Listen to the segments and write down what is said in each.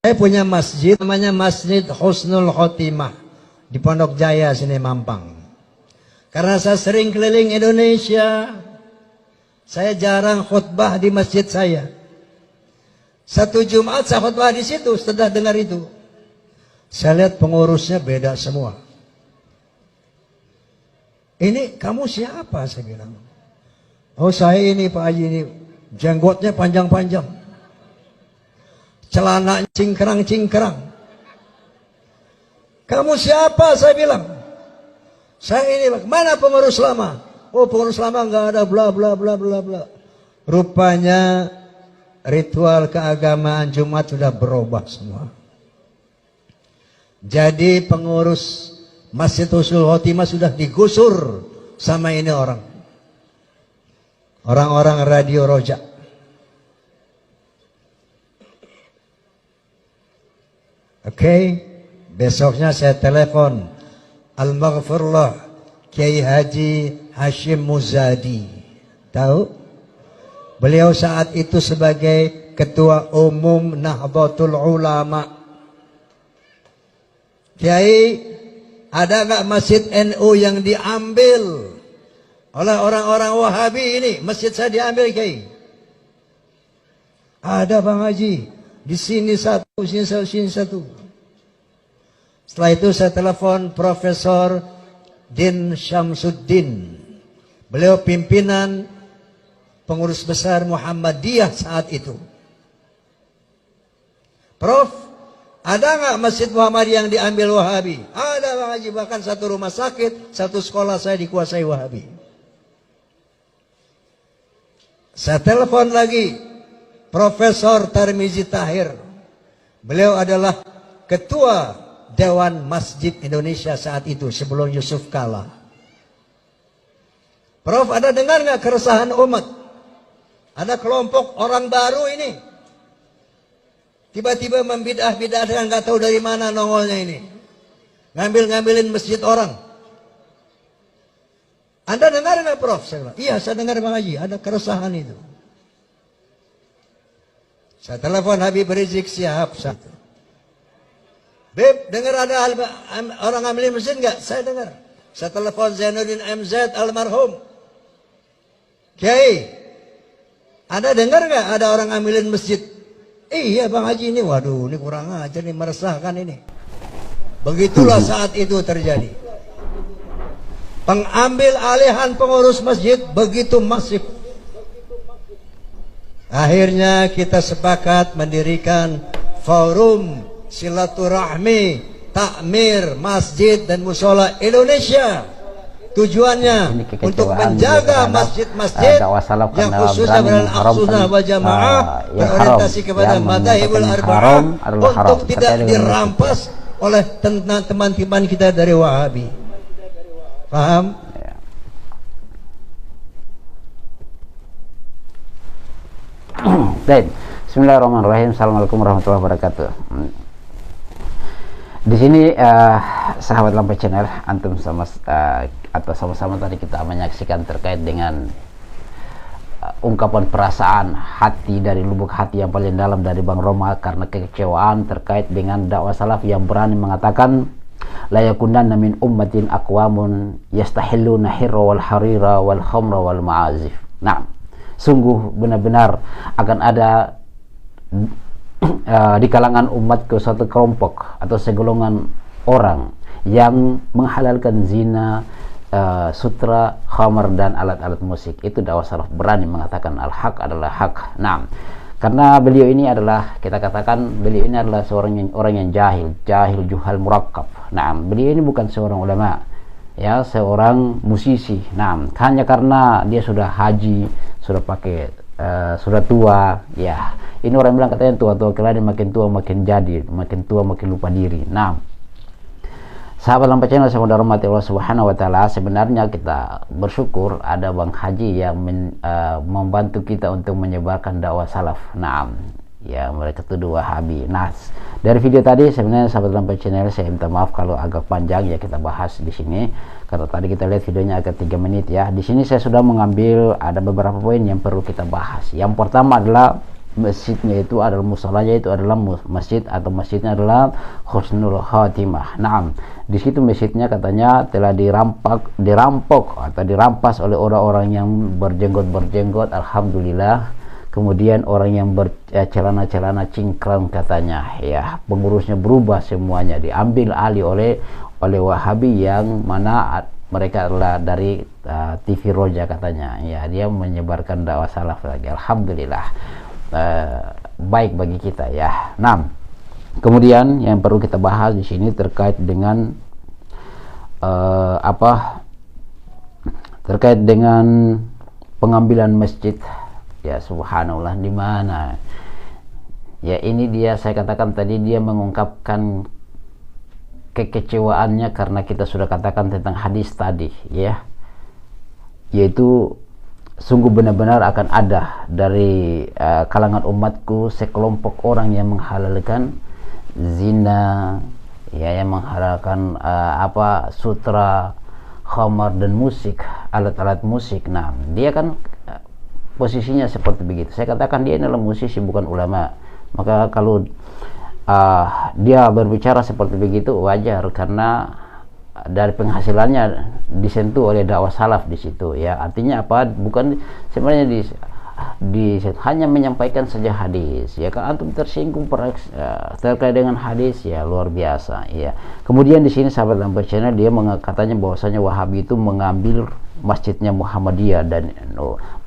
Saya punya masjid namanya Masjid Husnul Khotimah di Pondok Jaya sini Mampang. Karena saya sering keliling Indonesia, saya jarang khutbah di masjid saya. Satu Jumat saya khutbah di situ, setelah dengar itu. Saya lihat pengurusnya beda semua. Ini kamu siapa? Saya bilang. Oh saya ini Pak Haji ini, jenggotnya panjang-panjang. Celana cingkrang-cingkrang. Kamu siapa? Saya bilang. Saya ini, mana pengurus lama? Oh pengurus lama nggak ada, bla bla bla bla bla. Rupanya ritual keagamaan Jumat sudah berubah semua. Jadi pengurus Masjid Husnul Khotimah sudah digusur sama ini orang. Orang-orang Radio Roja. Oke, besoknya saya telepon Al-Maghfurullah Kiai Haji Hashim Muzadi. Tahu? Beliau saat itu sebagai Ketua Umum Nahdlatul Ulama. Kiai, ada nggak masjid NU yang diambil oleh orang-orang Wahabi ini? Masjid saya diambil, Kiai. Ada Bang Haji. Di sini satu, sini satu. Setelah itu saya telepon Profesor Din Syamsuddin. Beliau pimpinan pengurus besar Muhammadiyah saat itu. Prof, ada nggak Masjid Muhammadiyah yang diambil Wahabi? Ada Bang Haji, bahkan satu rumah sakit, satu sekolah saya dikuasai Wahabi. Saya telepon lagi Profesor Tarmizi Tahir. Beliau adalah Ketua Dewan Masjid Indonesia saat itu sebelum Yusuf Kala. Prof, ada dengar nggak keresahan umat? Ada kelompok orang baru ini. Tiba-tiba membidah-bidah dan nggak tahu dari mana nongolnya ini. Ngambil-ngambilin masjid orang. Anda dengar nggak Prof? Saya bilang, iya saya dengar Bang Haji, ada keresahan itu. Saya telepon Habib Rizik Syihab satu. Beb, dengar ada orang ngambilin masjid nggak? Saya dengar. Saya telepon Zainuddin MZ almarhum. Kiai, ada dengar nggak ada orang ngambilin masjid? Iya Bang Haji ini, waduh ini kurang ajar nih, meresahkan ini. Begitulah saat itu terjadi. Pengambil alihan pengurus masjid begitu masif. Akhirnya kita sepakat mendirikan forum silaturahmi takmir masjid dan musola Indonesia. Tujuannya untuk menjaga masjid-masjid yang khususnya berada al-sunnah wal jamaah berorientasi kepada madzhabul arba'ah untuk tidak dirampas oleh teman-teman kita dari Wahabi. Paham? Baik, Bismillahirrahmanirrahim. Assalamualaikum warahmatullahi wabarakatuh. Di sini sahabat Lampai Channel, antum sama-sama tadi kita menyaksikan terkait dengan ungkapan perasaan hati dari lubuk hati yang paling dalam dari Bang Roma karena kekecewaan terkait dengan dakwah salaf yang berani mengatakan la yakunanna min ummatin aqwamun yastahilluna hirra wal harira wal khamra wal ma'azif. Nah, sungguh benar-benar akan ada di kalangan umat ke suatu kelompok atau segolongan orang yang menghalalkan zina, sutra, khamar dan alat-alat musik. Itu dakwah salaf berani mengatakan al-haq adalah hak. Nah, karena beliau ini adalah, kita katakan beliau ini adalah orang yang jahil juhal murakkab. Nah, beliau ini bukan seorang ulama, ya, seorang musisi. Nah, hanya karena dia sudah haji, sudah pakai sudah tua, ya. Ini orang bilang katanya tua-tua kelamin, makin tua makin jadi, makin tua makin lupa diri. Nah, sahabat Lampai Channel sama rahmati Allah Subhanahu wa taala, sebenarnya kita bersyukur ada Bang Haji yang membantu kita untuk menyebarkan dakwah salaf. Nah, ya mereka tuduh Wahabi. Nah, dari video tadi sebenarnya sahabat Lampai Channel saya minta maaf kalau agak panjang ya kita bahas di sini. Karena tadi kita lihat videonya agak 3 menit ya. Di sini saya sudah mengambil ada beberapa poin yang perlu kita bahas. Yang pertama adalah masjidnya itu adalah musolanya itu adalah masjid atau masjidnya adalah Husnul Khotimah. Naam, di situ masjidnya katanya telah dirampok atau dirampas oleh orang-orang yang berjenggot. Alhamdulillah. Kemudian orang yang bercelana-celana cingkrang katanya, ya, pengurusnya berubah semuanya, diambil alih oleh Wahabi yang mana mereka adalah dari TV Roja katanya, ya, dia menyebarkan dakwah salaf lagi. Alhamdulillah, baik bagi kita, ya. Nah, kemudian yang perlu kita bahas di sini terkait dengan terkait dengan pengambilan masjid. Ya, subhanallah, di mana? Ya, ini dia, saya katakan tadi, dia mengungkapkan kekecewaannya karena kita sudah katakan tentang hadis tadi, ya, yaitu sungguh benar-benar akan ada dari kalangan umatku sekelompok orang yang menghalalkan zina, ya, yang menghalalkan sutra, khamar dan musik, alat-alat musik. Nah, dia kan posisinya seperti begitu. Saya katakan dia adalah musisi, bukan ulama. Maka kalau dia berbicara seperti begitu wajar, karena dari penghasilannya disentuh oleh dakwah salaf di situ, ya. Artinya apa? Bukan sebenarnya hanya menyampaikan saja hadis, ya. Kan antum tersinggung terkait dengan hadis, ya, luar biasa, ya. Kemudian di sini sahabat Lampai Channel dia katanya bahwasanya Wahabi itu mengambil masjidnya Muhammadiyah dan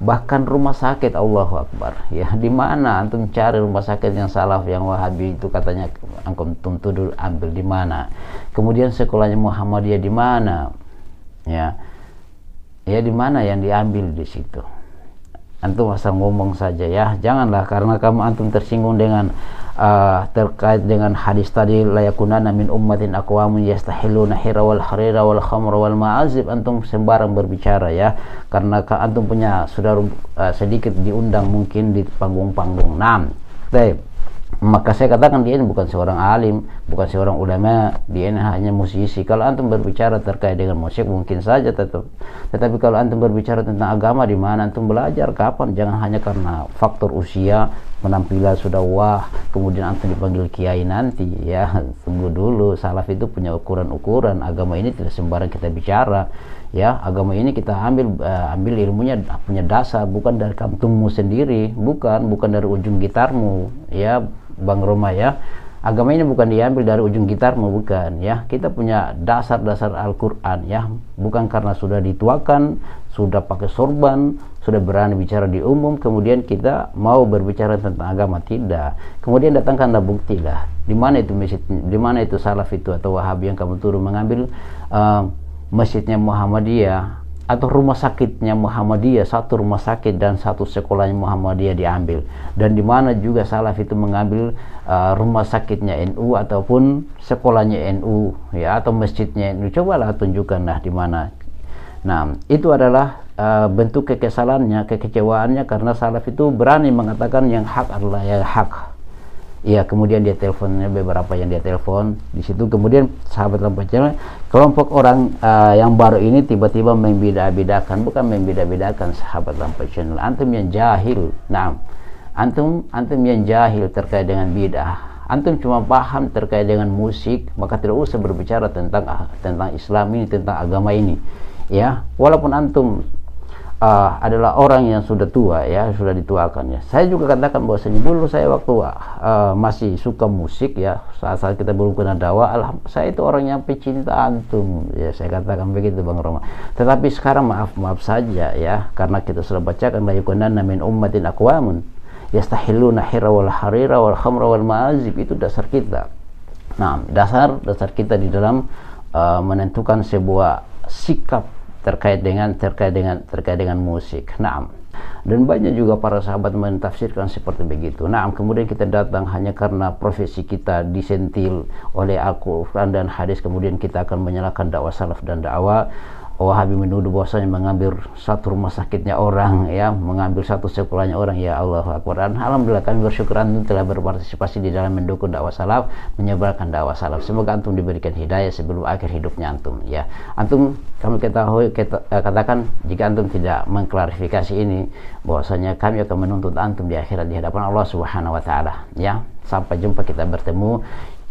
bahkan rumah sakit. Allahu Akbar, ya. Di mana antum cari rumah sakit yang salaf yang Wahabi itu katanya antum tuduh ambil di mana? Kemudian sekolahnya Muhammadiyah di mana? Ya di mana yang diambil di situ? Antum asal ngomong saja, ya. Janganlah karena kamu antum tersinggung dengan terkait dengan hadis tadi, la yakunanna min ummatin aqwamun yastahilluna hira wal harira wal khamra wal ma'azib, antum sembarang berbicara, ya, karena antum punya sudah sedikit diundang mungkin di panggung-panggung. Nah, maka saya katakan dia ini bukan seorang alim, bukan seorang ulama, dia ini hanya musisi. Kalau antum berbicara terkait dengan musik mungkin saja tetapi kalau antum berbicara tentang agama, di mana antum belajar, kapan? Jangan hanya karena faktor usia, penampilan sudah wah, kemudian antum dipanggil kiai nanti, ya. Tunggu dulu, salaf itu punya ukuran-ukuran. Agama ini tidak sembarang kita bicara, ya. Agama ini kita ambil ilmunya punya dasar, bukan dari kantummu sendiri, bukan dari ujung gitarmu, ya, Bang Roma, ya. Agama ini bukan diambil dari ujung gitarmu, bukan, ya. Kita punya dasar-dasar Al-Quran, ya. Bukan karena sudah dituakan, sudah pakai sorban, sudah berani bicara di umum, kemudian kita mau berbicara tentang agama, tidak. Kemudian datangkanlah bukti lah. Di mana itu masjid, di mana itu salaf itu atau Wahabi yang kamu turun mengambil masjidnya Muhammadiyah atau rumah sakitnya Muhammadiyah, satu rumah sakit dan satu sekolahnya Muhammadiyah diambil, dan di mana juga salaf itu mengambil rumah sakitnya NU ataupun sekolahnya NU, ya, atau masjidnya NU. Cobalah tunjukkanlah di mana. Nah, itu adalah bentuk kekesalannya, kekecewaannya karena salaf itu berani mengatakan yang hak adalah yang hak. Ya, kemudian dia teleponnya beberapa yang dia telepon di situ. Kemudian sahabat Lampai Channel, kelompok orang yang baru ini tiba-tiba membeda-bedakan, bukan membeda-bedakan sahabat Lampai Channel. Antum yang jahil. Nah, antum yang jahil terkait dengan bidah. Antum cuma paham terkait dengan musik, maka tidak usah berbicara tentang Islam ini, tentang agama ini, ya. Walaupun antum adalah orang yang sudah tua, ya, sudah dituakan, ya. Saya juga katakan bahwasanya dulu saya waktu masih suka musik, ya, saat kita belum kena dakwah, saya itu orang yang pecinta antum, ya, saya katakan begitu, Bang Roma. Tetapi sekarang maaf saja, ya, karena kita sudah bacakan la yakunanna min ummatin aqwamun yastahilluna hira wal harira wal khamra wal ma'azib, itu dasar kita. Nah, dasar kita di dalam menentukan sebuah sikap terkait dengan musik. Nah, dan banyak juga para sahabat mentafsirkan seperti begitu. Nah, kemudian kita datang hanya karena profesi kita disentil oleh Al-Quran dan hadis, kemudian kita akan menyalahkan dakwah salaf dan dakwah Wahabi menuduh bahwasanya mengambil satu rumah sakitnya orang, ya, mengambil satu sekolahnya orang. Ya Allah Akbar. Dan alhamdulillah kami bersyukur antum telah berpartisipasi di dalam mendukung dakwah salaf, menyebarkan dakwah salaf. Semoga antum diberikan hidayah sebelum akhir hidupnya antum, ya. Antum kami ketahui katakan jika antum tidak mengklarifikasi ini, bahwasanya kami akan menuntut antum di akhirat di hadapan Allah Subhanahu wa taala, ya. Sampai jumpa kita bertemu,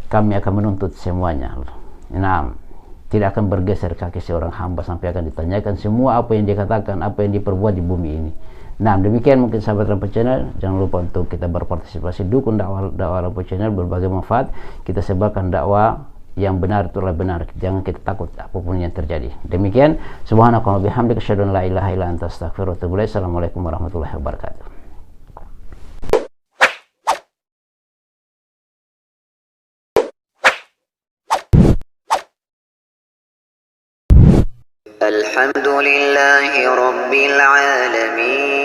kami akan menuntut semuanya. Nah, tidak akan bergeser kaki seorang hamba sampai akan ditanyakan semua apa yang dia katakan, apa yang diperbuat di bumi ini. Nah, demikian mungkin sahabat Lampu Channel. Jangan lupa untuk kita berpartisipasi, dukung dakwah Lampu Channel, berbagai manfaat. Kita sebarkan dakwah yang benar, itulah benar. Jangan kita takut apapun yang terjadi. Demikian, subhanakallahumma wa bihamdika asyhadu an la ilaha illa anta astaghfiruka wa atubu ilaik. Assalamualaikum warahmatullahi wabarakatuh. الحمد لله رب العالمين